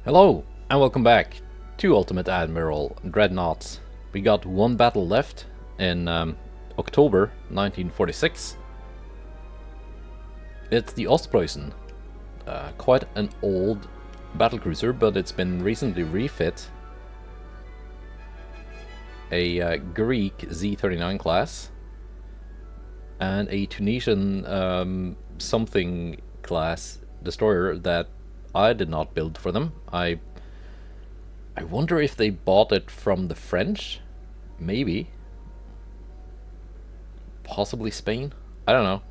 Hello, and welcome back to Ultimate Admiral Dreadnoughts. We got one battle left in October 1946. It's the Ostpreußen. Quite an old battlecruiser, but it's been recently refit. A Greek Z-39 class and a Tunisian something class destroyer that I did not build for them. I wonder if they bought it from the French? Maybe. Possibly Spain? I don't know.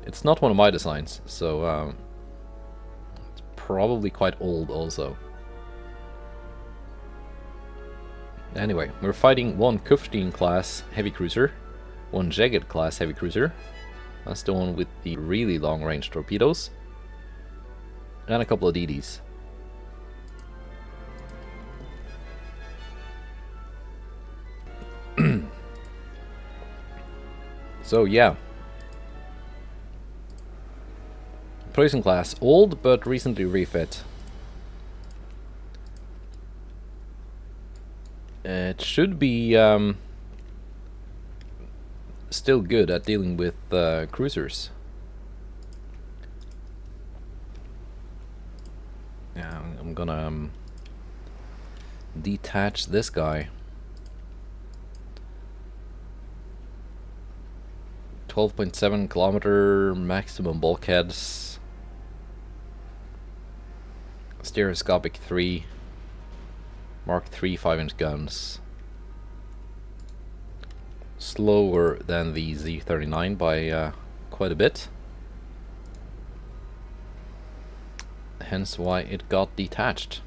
It's not one of my designs, so it's probably quite old also. Anyway, we're fighting one Kufstein class heavy cruiser, one Jagged class heavy cruiser. That's the one with the really long range torpedoes. And a couple of DDs. So yeah. Preußen class, old but recently refit. It should be still good at dealing with cruisers. Yeah, I'm gonna detach this guy. 12.7 kilometer maximum bulkheads. Stereoscopic 3. Mark 3 5-inch guns. Slower than the Z-39 by quite a bit. Hence why it got detached.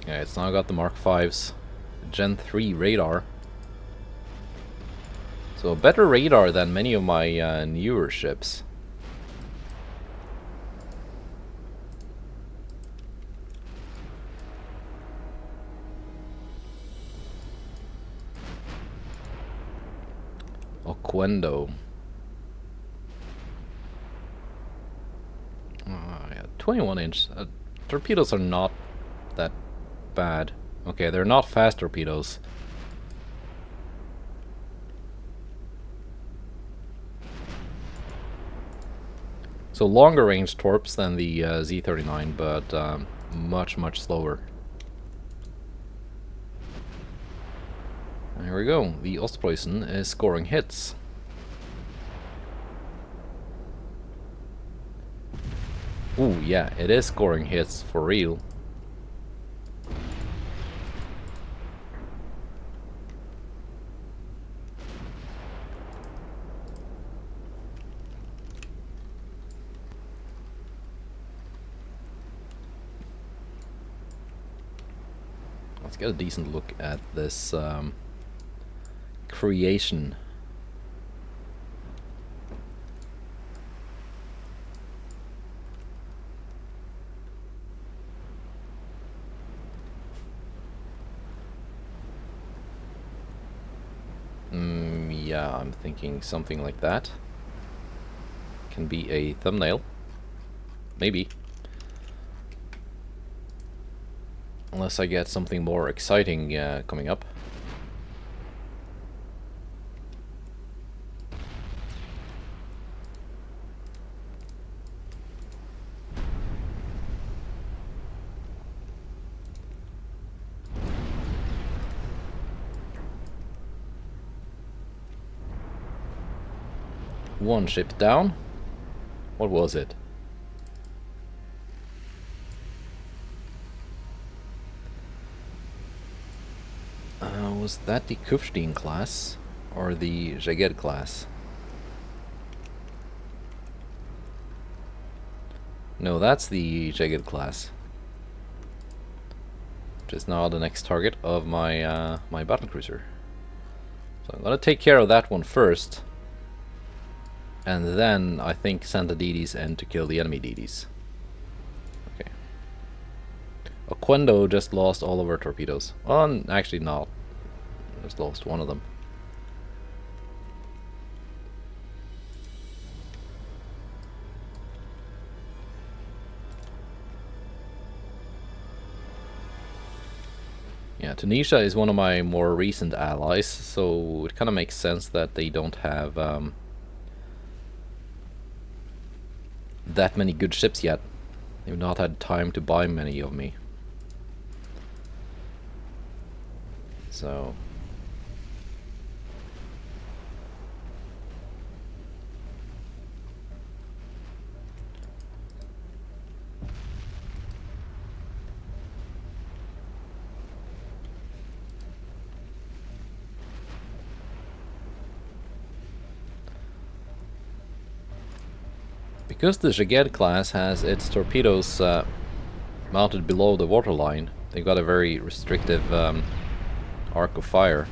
Yeah, it's now got the Mark 5's Gen 3 radar. So a better radar than many of my newer ships. Oquendo. Yeah, 21-inch. Torpedoes are not that bad. Okay, they're not fast torpedoes. So longer range torps than the Z-39, but much slower. Here we go. The Ostpreußen is scoring hits. Ooh, yeah, it is scoring hits for real. Let's get a decent look at this creation. Yeah, I'm thinking something like that. Can be a thumbnail. Maybe. Unless I get something more exciting coming up. One ship down. What was it? Was that the Kufstein class or the Jagged class? No, that's the Jagged class. which is now the next target of my my battlecruiser. So I'm gonna take care of that one first, and then I think send the DDs in to kill the enemy DDs. Okay. Oquendo just lost all of our torpedoes. Well, actually not. Just lost one of them. Yeah, Tunisia is one of my more recent allies, so it kind of makes sense that they don't have that many good ships yet. They've not had time to buy many of me. So... because the Jaguar class has its torpedoes mounted below the waterline, they've got a very restrictive arc of fire.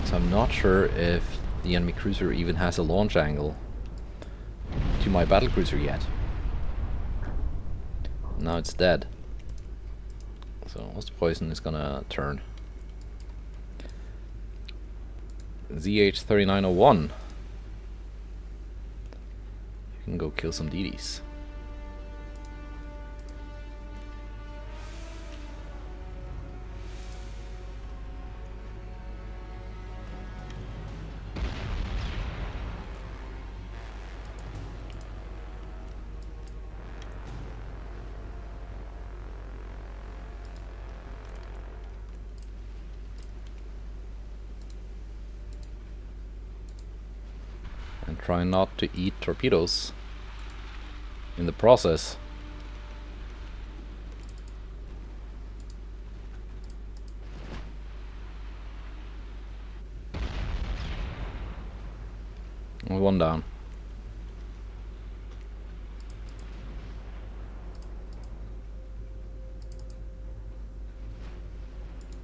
So I'm not sure if the enemy cruiser even has a launch angle to my battlecruiser yet. Now it's dead. So Ostpoison is gonna turn. ZH-3901. You can go kill some DDs. And try not to eat torpedoes in the process. One down.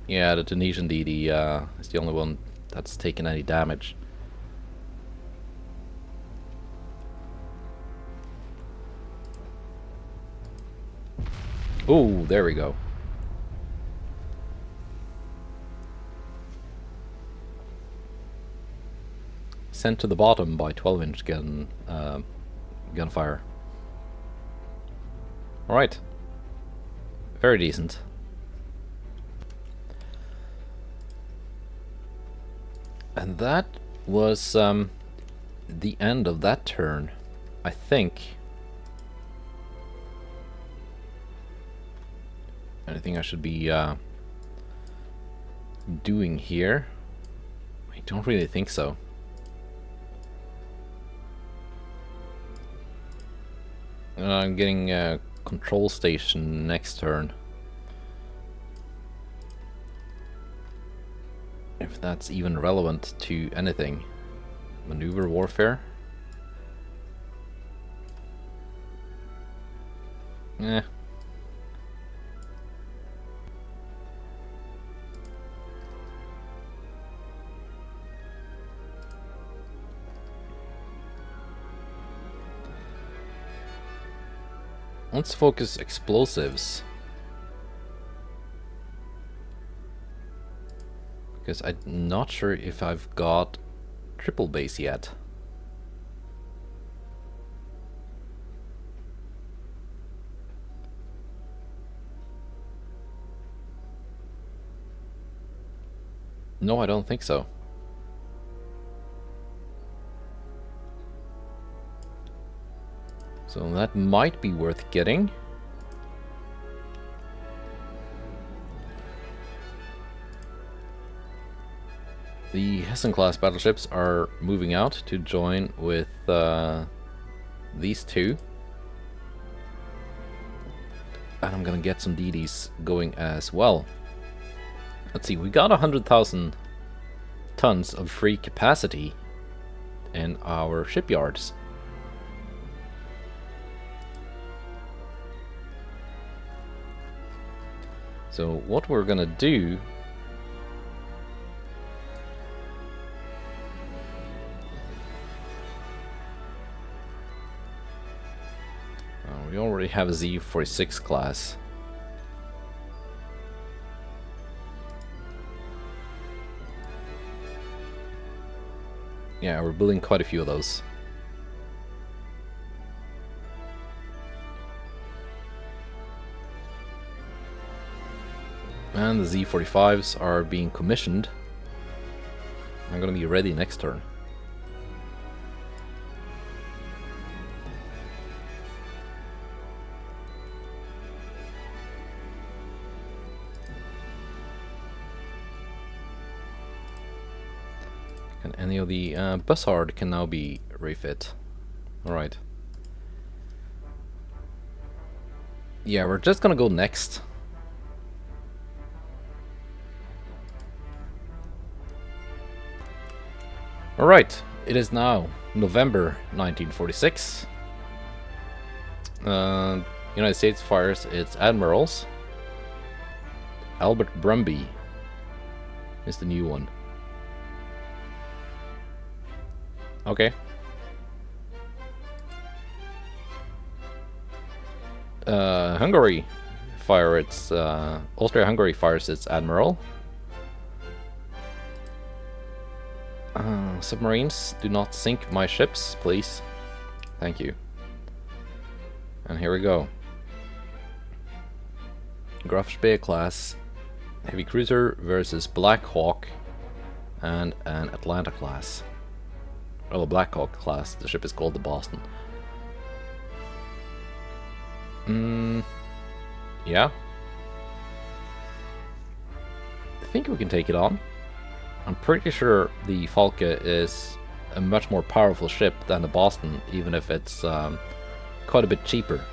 Yeah, the Tunisian DD is the only one that's taken any damage. Oh, there we go. Sent to the bottom by 12-inch gunfire. Alright. Very decent. And that was the end of that turn, I think. Anything I should be doing here? I don't really think so. I'm getting a control station next turn. If that's even relevant to anything. Maneuver warfare? Eh. Let's focus explosives. Because I'm not sure if I've got triple base yet. No, I don't think so. So that might be worth getting. The Hessen-class battleships are moving out to join with these two. And I'm gonna get some DDs going as well. Let's see, we got 100,000 tons of free capacity in our shipyards. So what we're gonna do... we already have a Z-46 class. Yeah, we're building quite a few of those. And the Z-45s are being commissioned. I'm gonna be ready next turn. And any of the Bussard can now be refit. Alright. Yeah, we're just gonna go next. Alright, it is now November 1946. United States fires its admirals. Albert Brumby is the new one. Okay. Hungary fire its Austria-Hungary fires its admiral. Submarines, do not sink my ships, please. Thank you. And here we go. Graf Spee class heavy cruiser versus Black Hawk and an Atlanta class. Well, the Black Hawk class, the ship is called the Boston. Yeah. I think we can take it on. I'm pretty sure the Falke is a much more powerful ship than the Boston, even if it's quite a bit cheaper.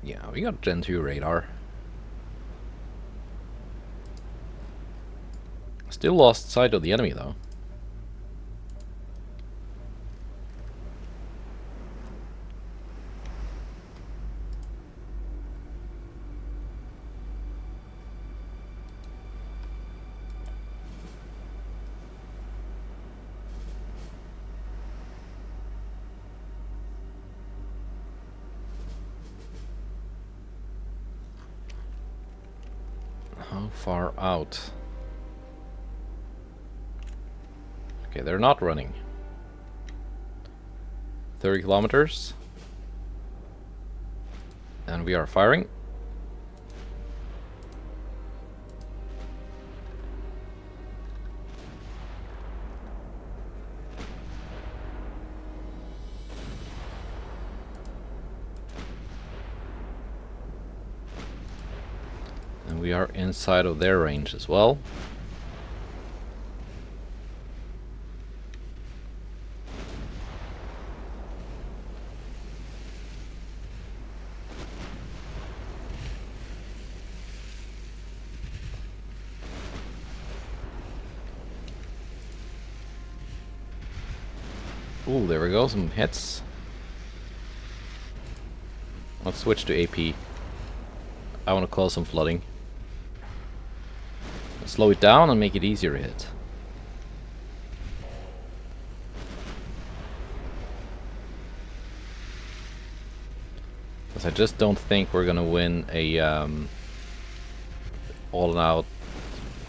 Yeah, we got Gen 2 radar. Still lost sight of the enemy though. How far out? Okay, they're not running. 30 kilometers. And we are firing. And we are inside of their range as well. Ooh, there we go, some hits. Let's switch to AP. I want to cause some flooding. Slow it down and make it easier to hit. Because I just don't think we're gonna win a all-out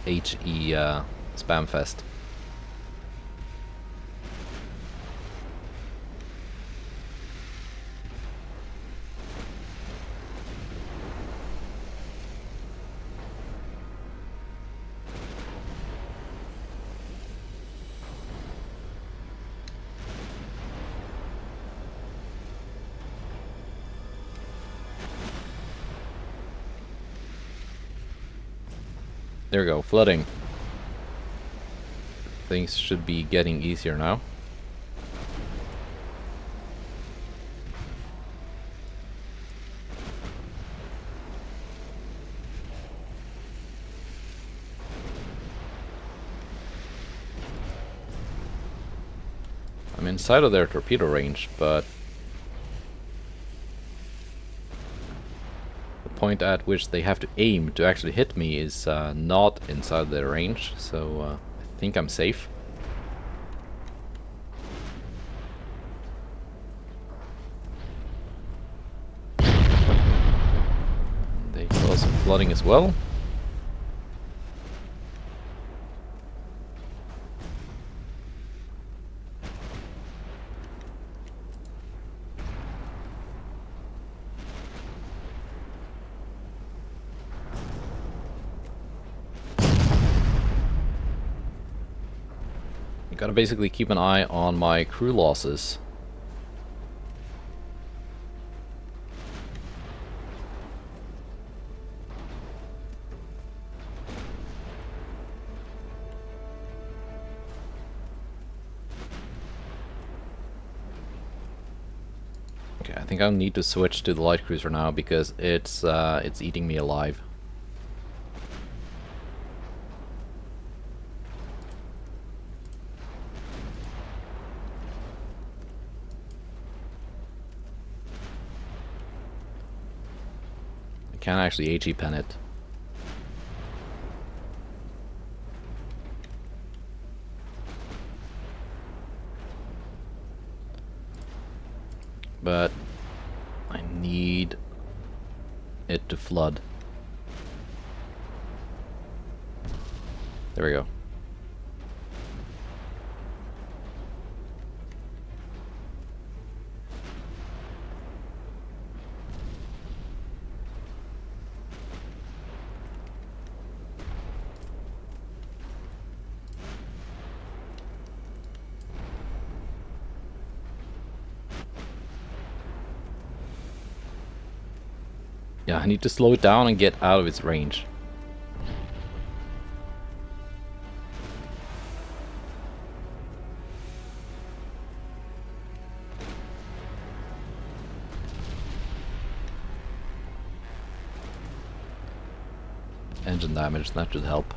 HE spam fest. There we go, flooding. Things should be getting easier now. inside of their torpedo range, but the point at which they have to aim to actually hit me is not inside their range, so I think I'm safe. They cause some flooding as well. Gotta basically keep an eye on my crew losses. Okay, I think I'll need to switch to the light cruiser now because it's eating me alive. Can't actually HE pen it. But I need it to flood. There we go. Yeah, I need to slow it down and get out of its range. Engine damage, that should help.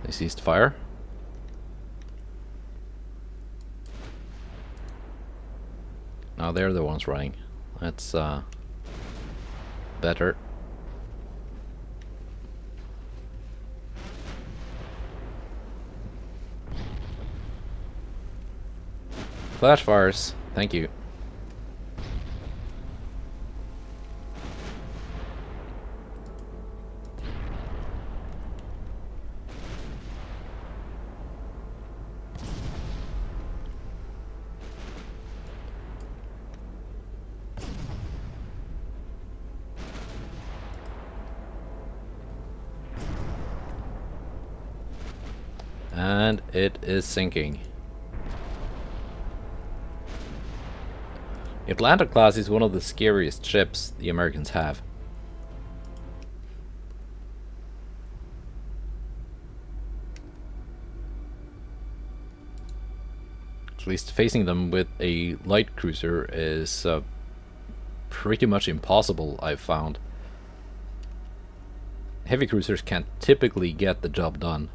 They ceased fire. Now they're the ones running. That's better. Flash fires, thank you. And it is sinking. Atlanta class is one of the scariest ships the Americans have. At least facing them with a light cruiser is pretty much impossible, I've found. Heavy cruisers can't typically get the job done.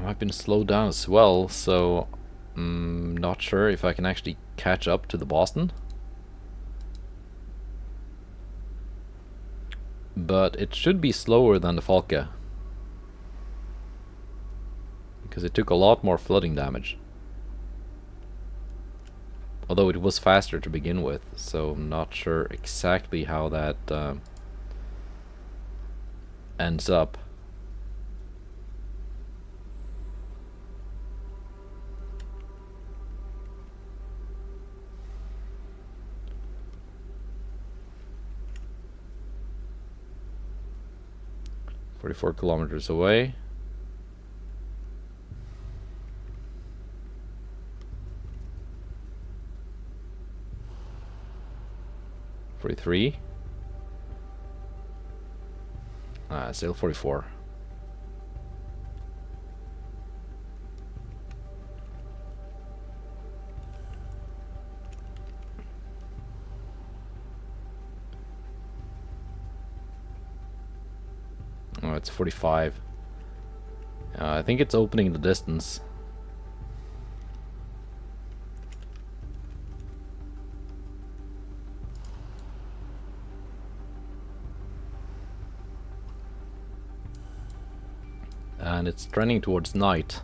I've been slowed down as well, so I'm not sure if I can actually catch up to the Boston. But it should be slower than the Falke, because it took a lot more flooding damage. Although it was faster to begin with, so I'm not sure exactly how that ends up. "44 kilometers away. "43. Still 44. Oh, it's 45. I think it's opening the distance. And it's trending towards night.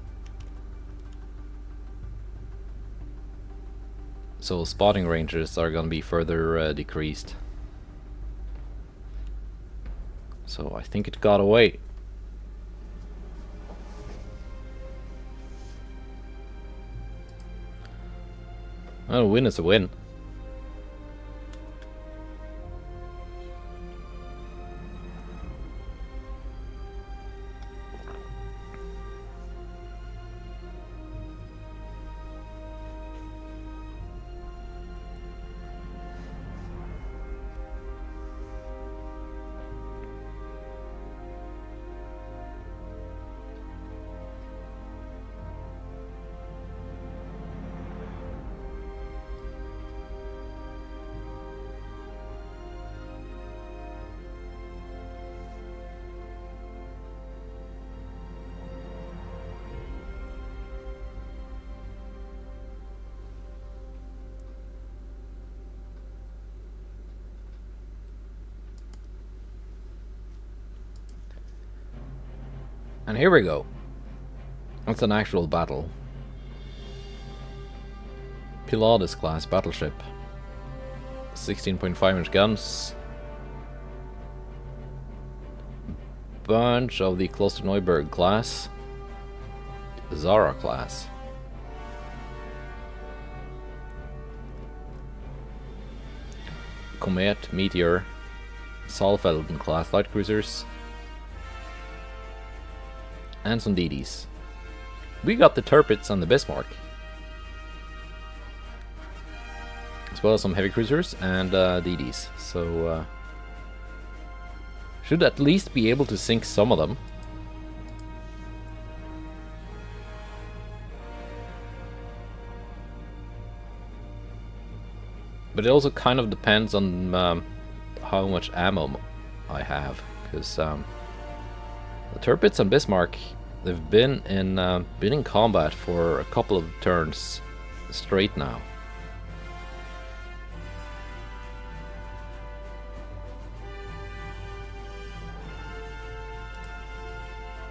So spotting ranges are going to be further decreased. So I think it got away. Well, a win is a win. And here we go. It's an actual battle. Pilatus class battleship. 16.5-inch guns. Bunch of the Kloster class. Zara class. Comet, Meteor, Saalfelden class light cruisers. And some DDs. We got the Tirpitz and the Bismarck. As well as some heavy cruisers and DDs. So should at least be able to sink some of them. But it also kind of depends on how much ammo I have, because the Tirpitz and Bismarck, they've been in combat for a couple of turns straight now.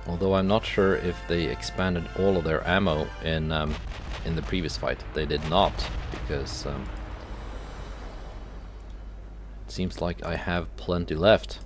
Although I'm not sure if they expanded all of their ammo in the previous fight. They did not, because it seems like I have plenty left.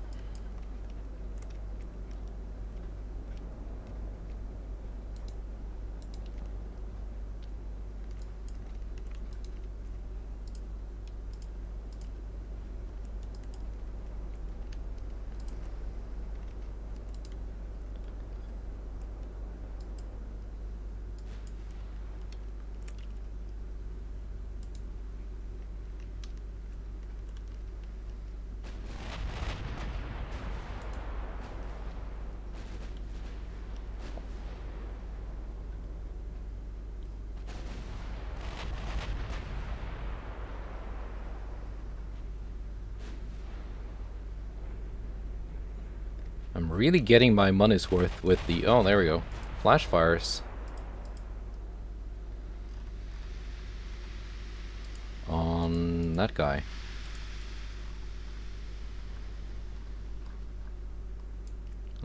I'm really getting my money's worth with the... Oh, there we go. Flash fires. On that guy.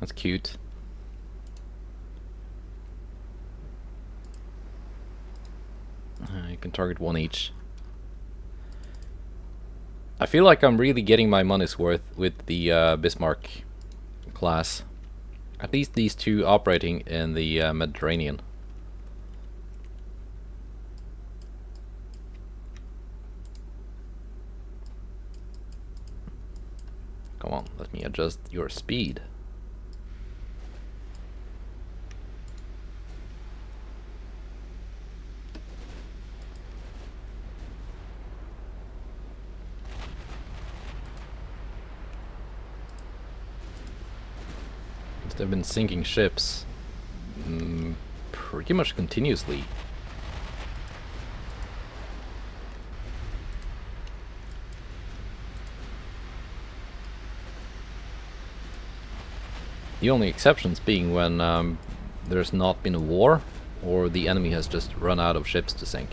That's cute. You can target one each. I feel like I'm really getting my money's worth with the Bismarck class. At least these two operating in the Mediterranean. Come on, let me adjust your speed. They've been sinking ships pretty much continuously. The only exceptions being when there's not been a war, or the enemy has just run out of ships to sink.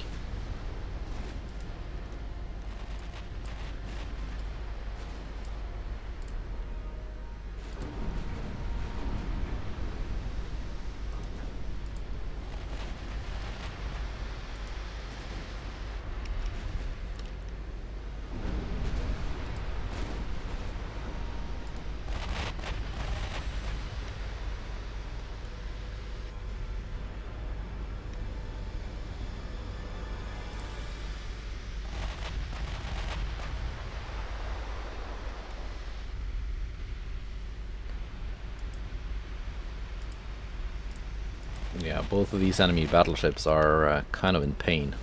Yeah, both of these enemy battleships are kind of in pain.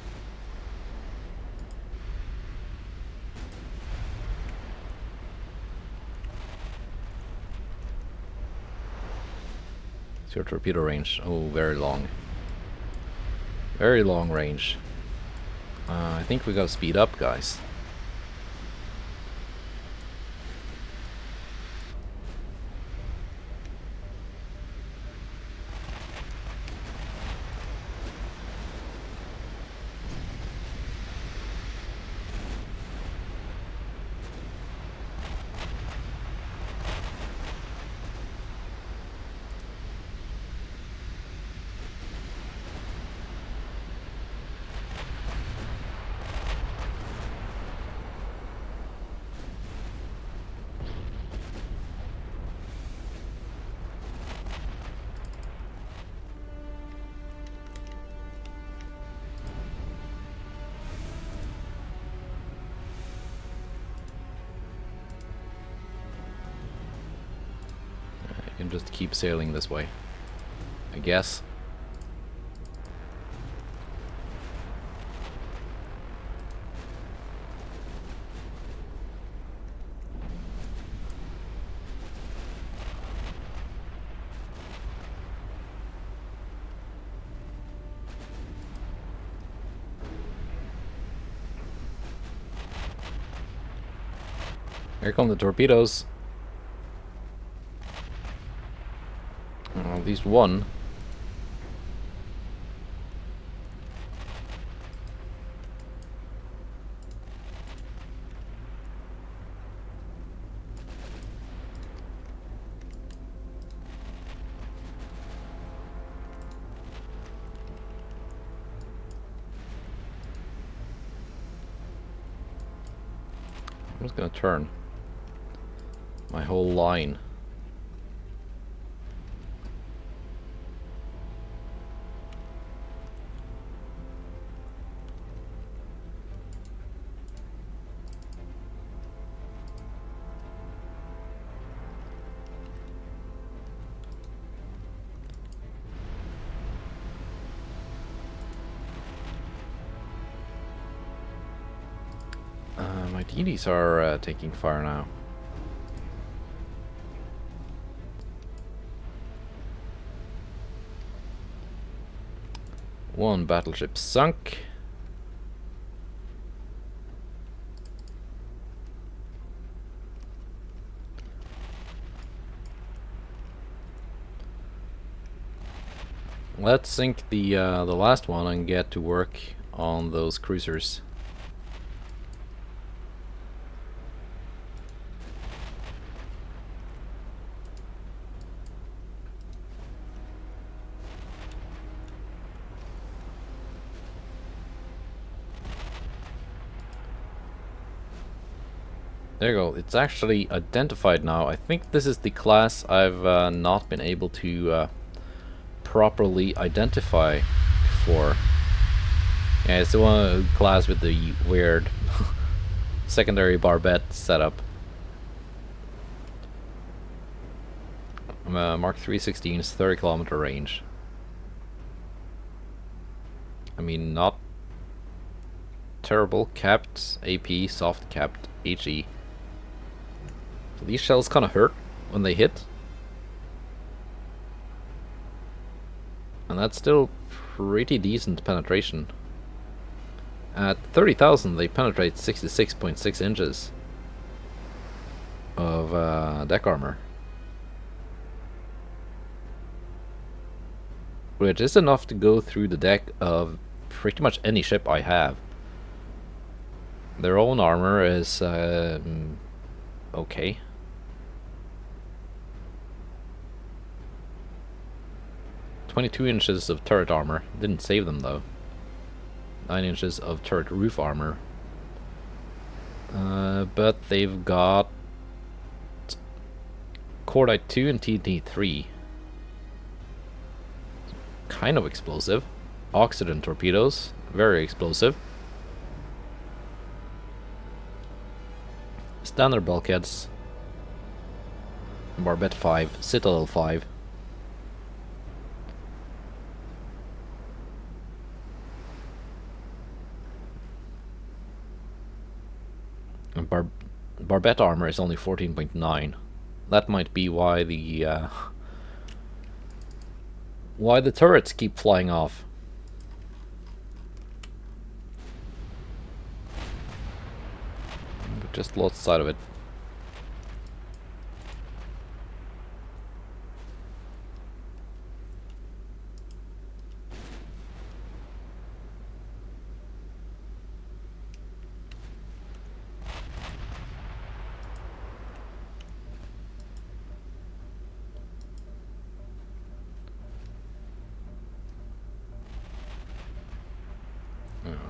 It's your torpedo range. Oh, very long. Very long range. I think we gotta speed up, guys. Can just keep sailing this way, I guess. Here come the torpedoes. At least one. I'm just gonna turn my whole line. My DDs are taking fire now. One battleship sunk. Let's sink the last one and get to work on those cruisers. There you go, it's actually identified now. I think this is the class I've not been able to properly identify before. Yeah, it's the one class with the weird secondary barbette setup. Mark 316's 30-kilometer range. I mean, not terrible. Capped AP, soft capped HE. So these shells kind of hurt when they hit. And that's still pretty decent penetration. At 30,000 they penetrate 66.6 inches of deck armor. Which is enough to go through the deck of pretty much any ship I have. Their own armor is okay. "22 inches of turret armor. Didn't save them though. 9 inches of turret roof armor. But they've got Cordite 2 and TNT 3. Kind of explosive. Oxygen torpedoes. Very explosive. Standard bulkheads. Barbette 5. Citadel 5. And Barbette armor is only 14.9. That might be why the turrets keep flying off. Just lost sight of it.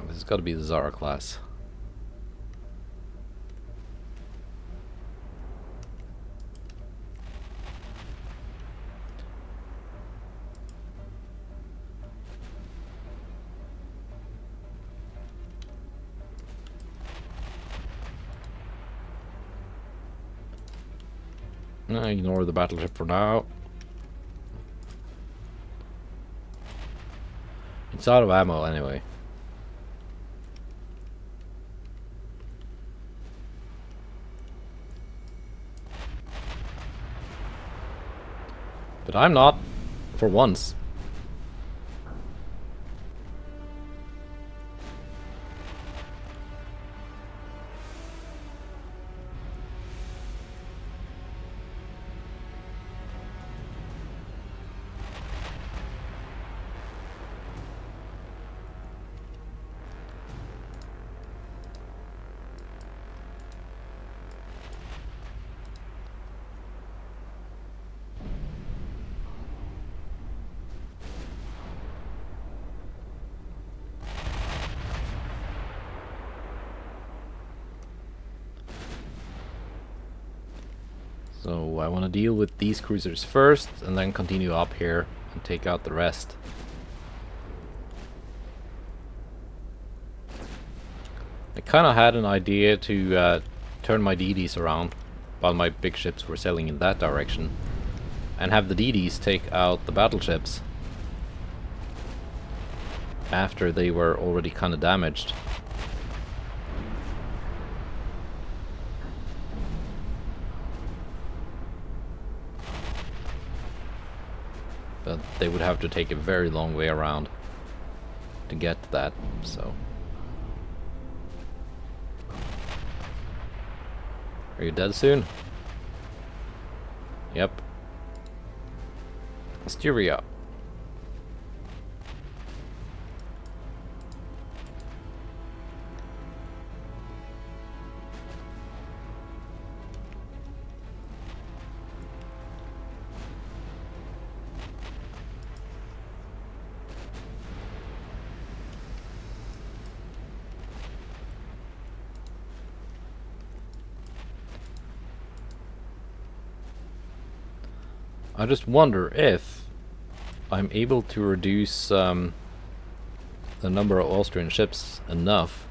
This has got to be the Zara class. Ignore the battleship for now. It's out of ammo anyway. But I'm not, for once. So I want to deal with these cruisers first and then continue up here and take out the rest. I kind of had an idea to turn my DDs around while my big ships were sailing in that direction and have the DDs take out the battleships after they were already kind of damaged. But they would have to take a very long way around to get to that, so. Are you dead soon? Yep. Asteria. I just wonder if I'm able to reduce the number of Austrian ships enough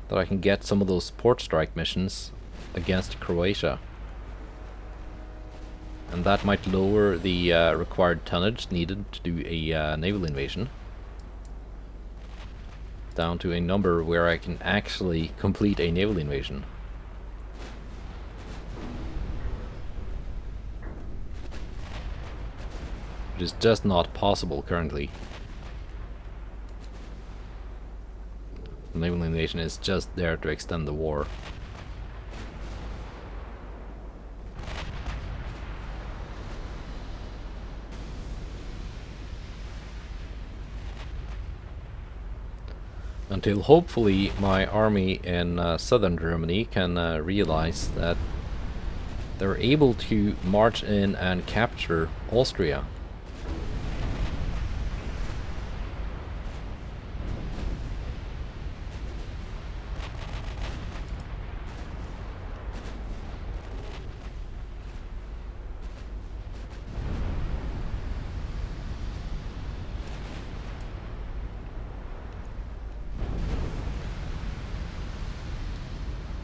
that I can get some of those port strike missions against Croatia. And that might lower the required tonnage needed to do a naval invasion down to a number where I can actually complete a naval invasion. which is just not possible currently. Naval invasion is just there to extend the war. Until hopefully my army in southern Germany can realize that they're able to march in and capture Austria.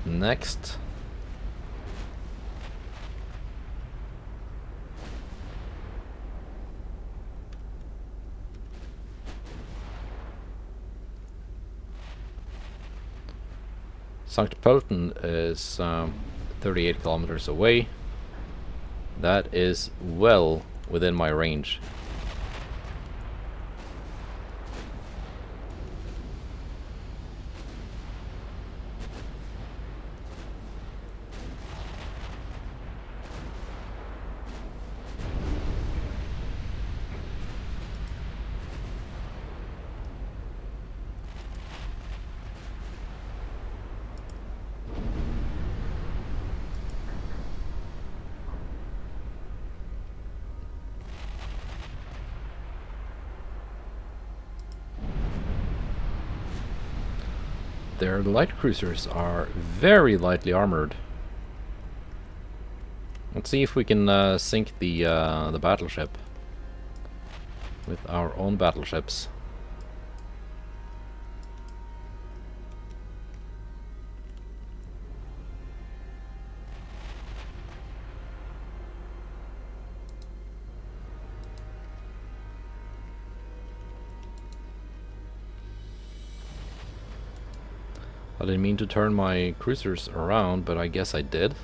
Next, St. Pölten is 38 kilometers away. That is well within my range. Their light cruisers are very lightly armored. Let's see if we can sink the battleship with our own battleships. I didn't mean to turn my cruisers around, but I guess I did.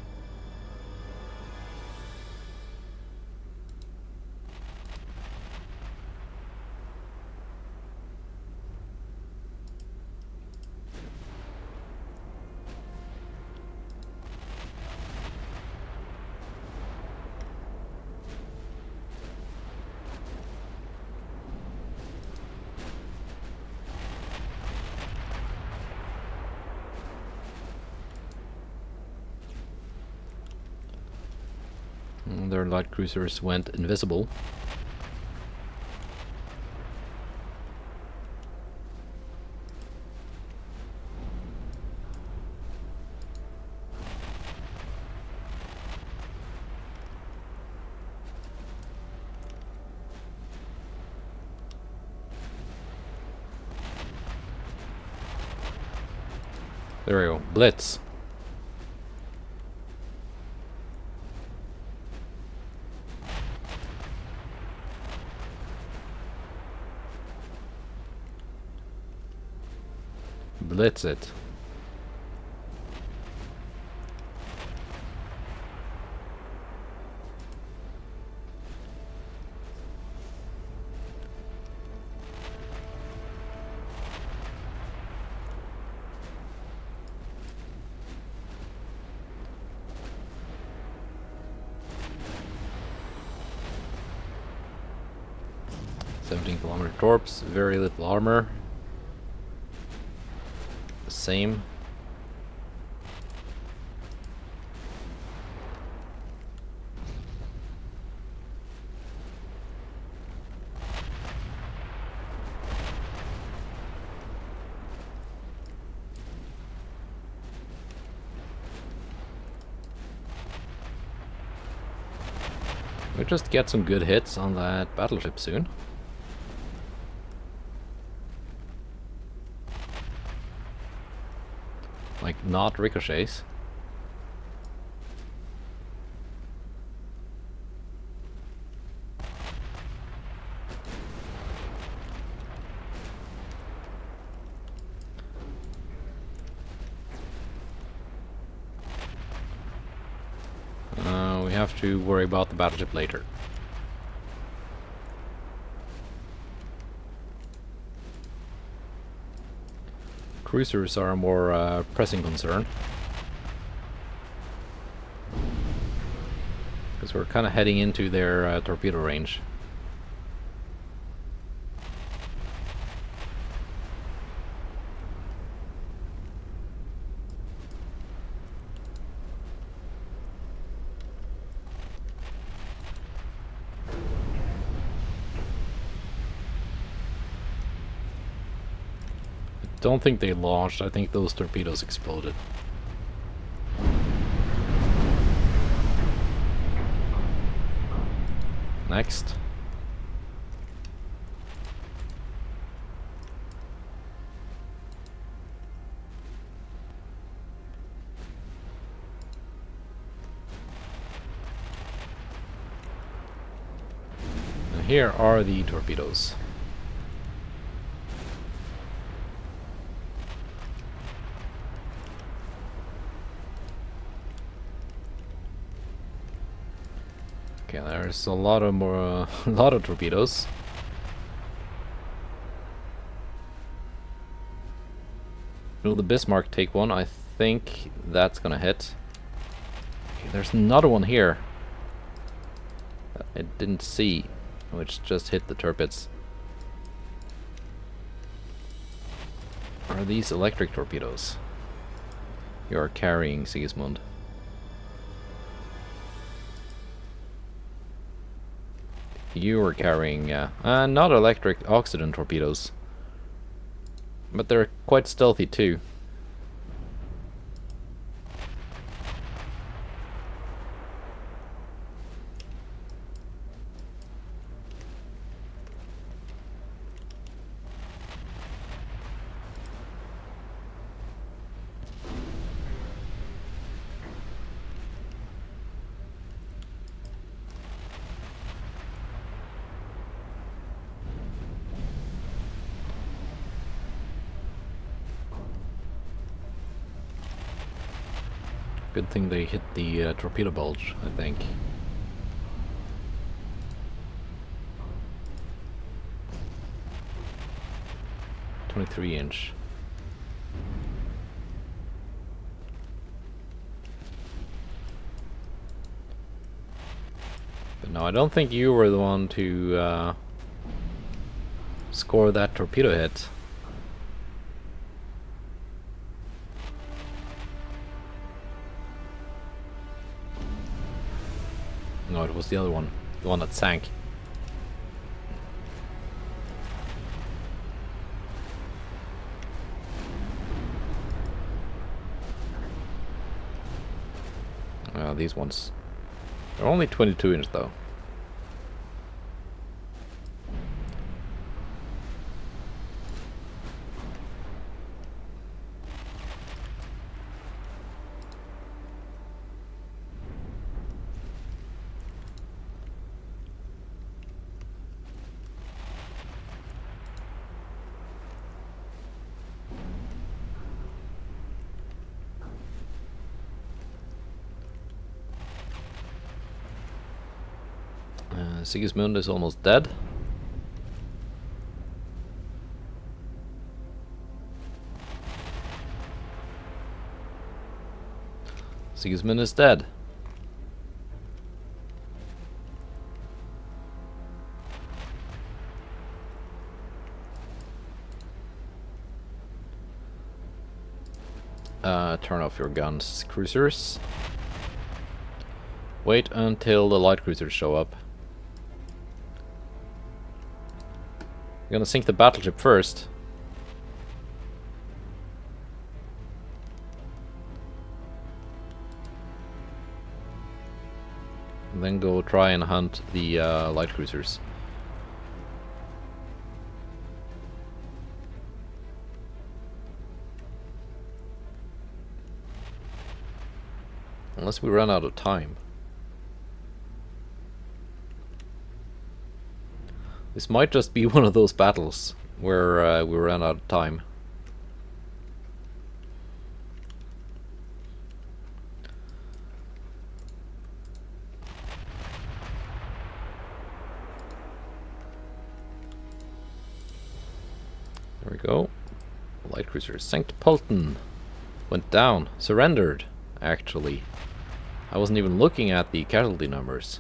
Their light cruisers went invisible. There we go. Blitz. Blitz it. .17-kilometer torps, very little armor. Same. We'll just get some good hits on that battleship soon. Like, not ricochets. We have to worry about the battleship later. cruisers are a more pressing concern. Because we're kind of heading into their torpedo range. Don't think they launched. I think those torpedoes exploded. Next. And here are the torpedoes. Okay, there's a lot of more, a lot of torpedoes. Will the Bismarck take one? I think that's gonna hit. Okay, there's another one here. I didn't see, which just hit the torpedoes. Are these electric torpedoes? You are carrying Sigismund. You were carrying, not electric, oxygen torpedoes. But they're quite stealthy too. Good thing they hit the torpedo bulge, I think. .23-inch. But no, I don't think you were the one to score that torpedo hit. No, it was the other one. The one that sank. These ones. They're only 22-inch though. Sigismund is almost dead. Sigismund is dead. Turn off your guns, cruisers. Wait until the light cruisers show up. We're gonna sink the battleship first. And then go try and hunt the light cruisers. Unless we run out of time. This might just be one of those battles where we ran out of time. There we go. light cruisers. Sankt Pölten went down, surrendered, actually. I wasn't even looking at the casualty numbers.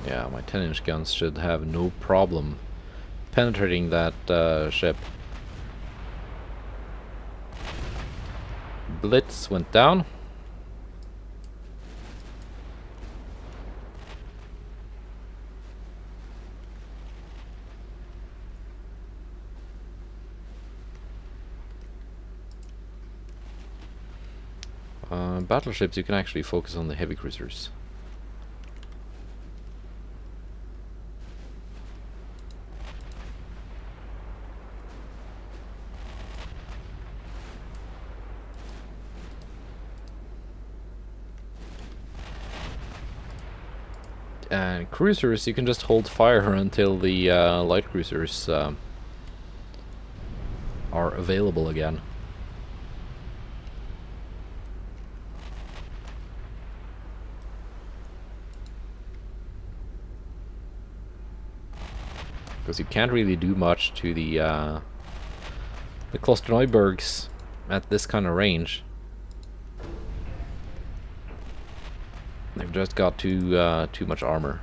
Yeah, my 10-inch guns should have no problem penetrating that ship. Blitz went down. Battleships, you can actually focus on the heavy cruisers. And cruisers, you can just hold fire until the light cruisers are available again. Because you can't really do much to the Klosterneuburgs at this kind of range. They've just got too much armor.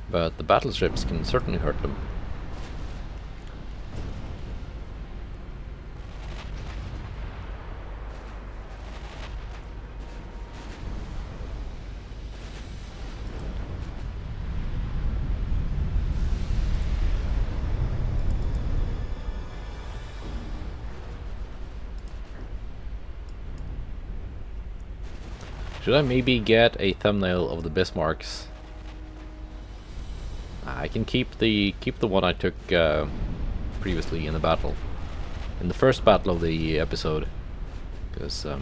But the battleships can certainly hurt them. Should I maybe get a thumbnail of the Bismarcks? I can keep the one I took previously in the battle, in the first battle of the episode, because the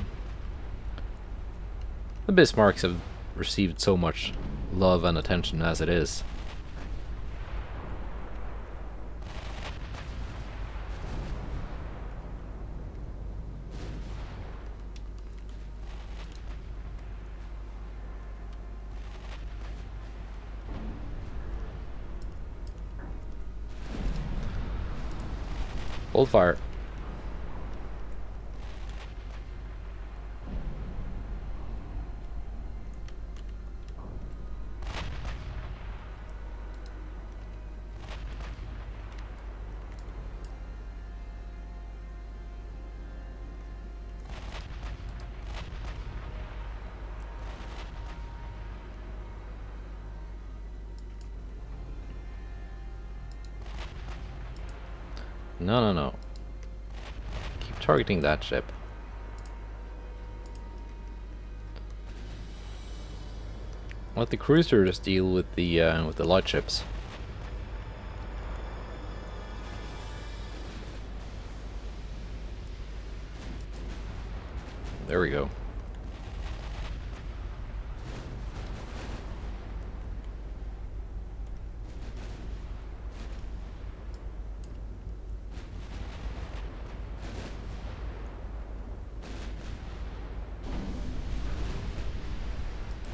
Bismarcks have received so much love and attention as it is. Hold fire. No. Keep targeting that ship. Let the cruisers deal with the light ships. There we go.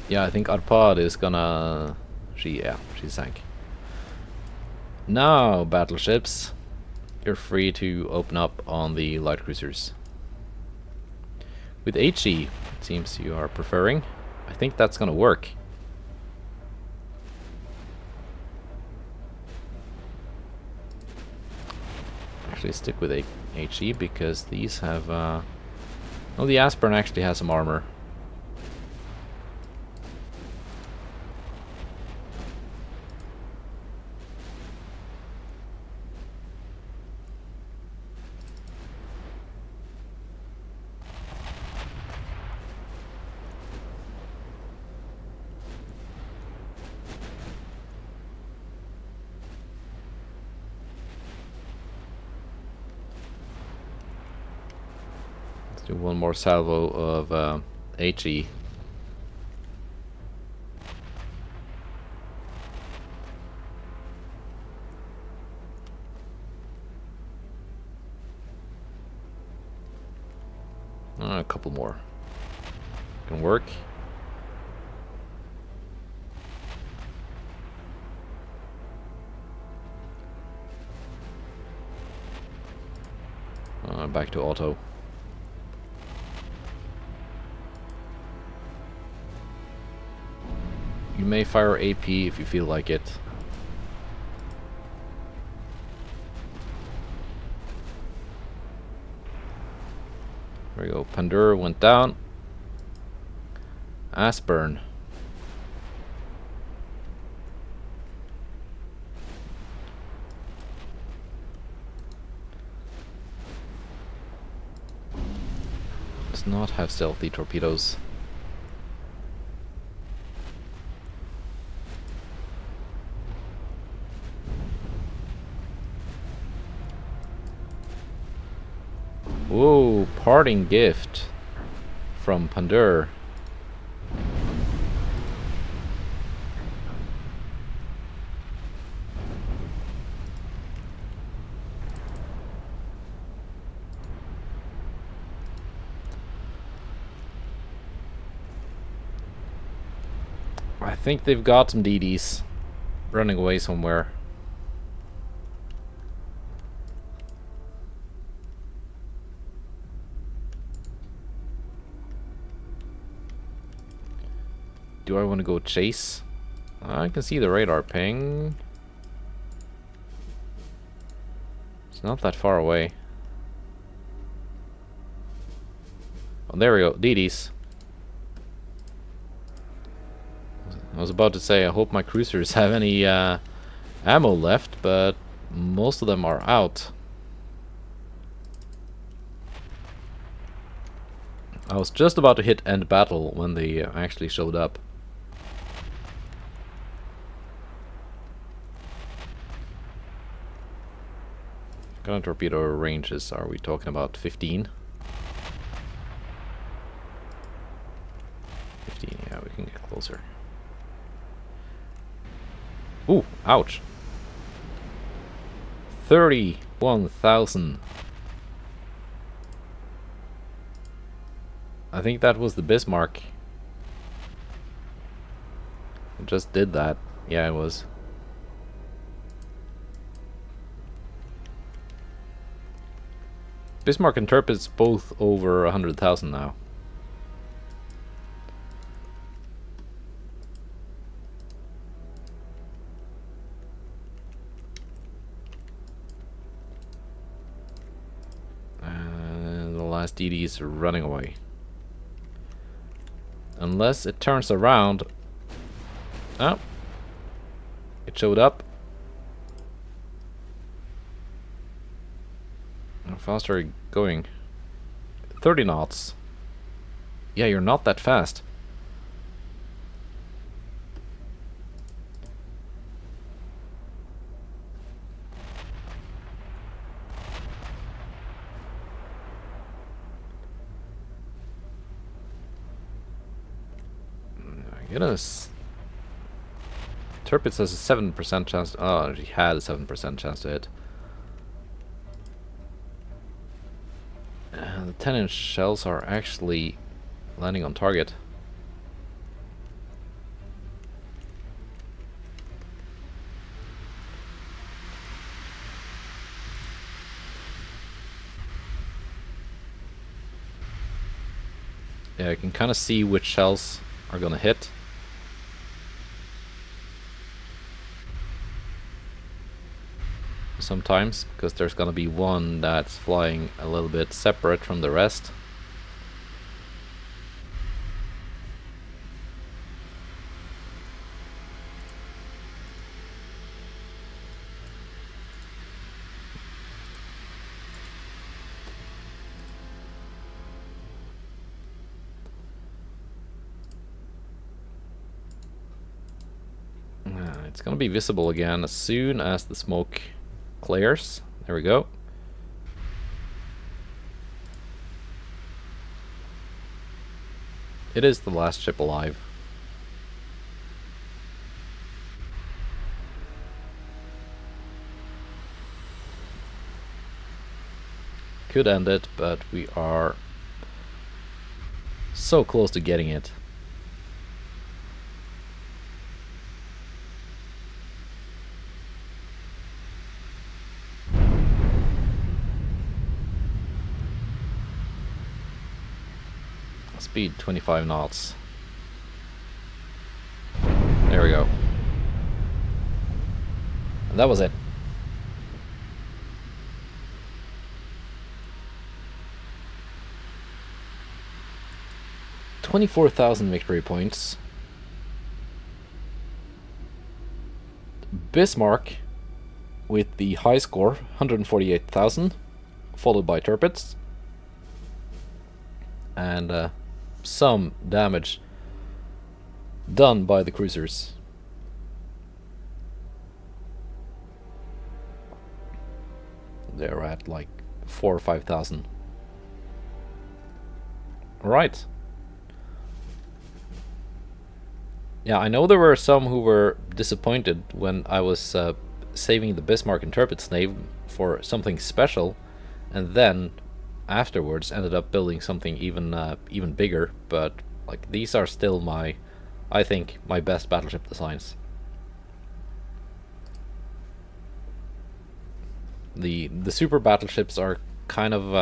Yeah, I think Arpad is gonna... she sank. Now, battleships, you're free to open up on the light cruisers. With HE, it seems you are preferring. I think that's gonna work. Actually stick with HE because these have Oh, the Aspern actually has some armor. Let's do one more salvo of HE. A couple more. Can work. Back to auto. You may fire AP if you feel like it. There we go. Pandur went down. Aspern. Does not have stealthy torpedoes. Whoa, parting gift from Pandur. I think they've got some DDs running away somewhere. Do I want to go chase? I can see the radar ping. It's not that far away. Oh, there we go. DDs. I was about to say, I hope my cruisers have any ammo left, but most of them are out. I was just about to hit end battle when they actually showed up. What kind of torpedo ranges are we talking about? 15? 15, yeah, we can get closer. Ooh, ouch. 31,000. I think that was the Bismarck. It just did that. Yeah, it was. Bismarck and Tirpitz both over 100,000 now. And the last DD is running away. Unless it turns around. Oh. It showed up. How fast are you going? 30 knots. Yeah, you're not that fast. My goodness. Tirpitz has a 7% chance. Oh, he had a 7% chance to hit. The 10-inch shells are actually landing on target. Yeah, I can kind of see which shells are gonna hit. Sometimes, because there's gonna be one that's flying a little bit separate from the rest. It's gonna be visible again as soon as the smoke clears. There we go. It is the last ship alive. Could end it, but we are so close to getting it. Speed 25 knots. There we go. And that was it. $24,000 victory points. Bismarck with the high score, 148,000, followed by Tirpitz. And some damage done by the cruisers. They're at like 4,000 or 5,000. Right. Yeah, I know there were some who were disappointed when I was saving the Bismarck and Tirpitz name for something special, and then afterwards ended up building something even bigger. But like, these are still my, I think, my best battleship designs. The super battleships are kind of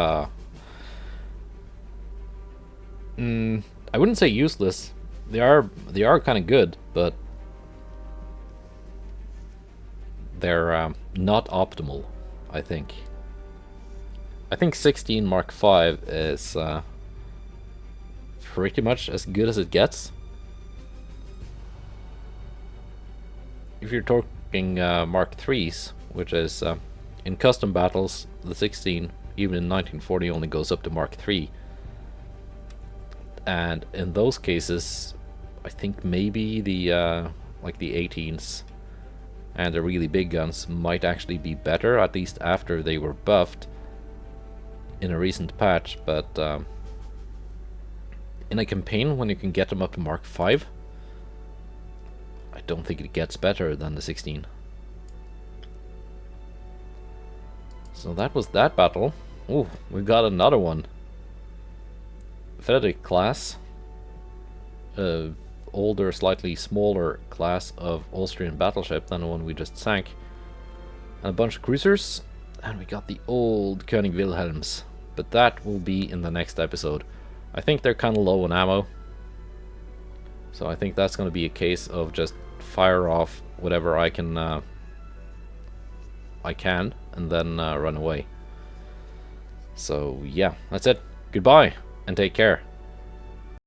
I wouldn't say useless. They are kind of good, but they're not optimal, I think. I think 16 Mark V is pretty much as good as it gets. If you're talking Mark IIIs, which is in custom battles, the 16, even in 1940, only goes up to Mark III. And in those cases, I think maybe the like the 18s and the really big guns might actually be better, at least after they were buffed in a recent patch. But in a campaign, when you can get them up to Mark V, I don't think it gets better than the 16. So that was that battle. Ooh, we got another one. Frederick class. Older, slightly smaller class of Austrian battleship than the one we just sank. And a bunch of cruisers. And we got the old König Wilhelms. But that will be in the next episode. I think they're kind of low on ammo. So I think that's going to be a case of just fire off whatever I can, and then run away. So yeah, that's it. Goodbye, and take care.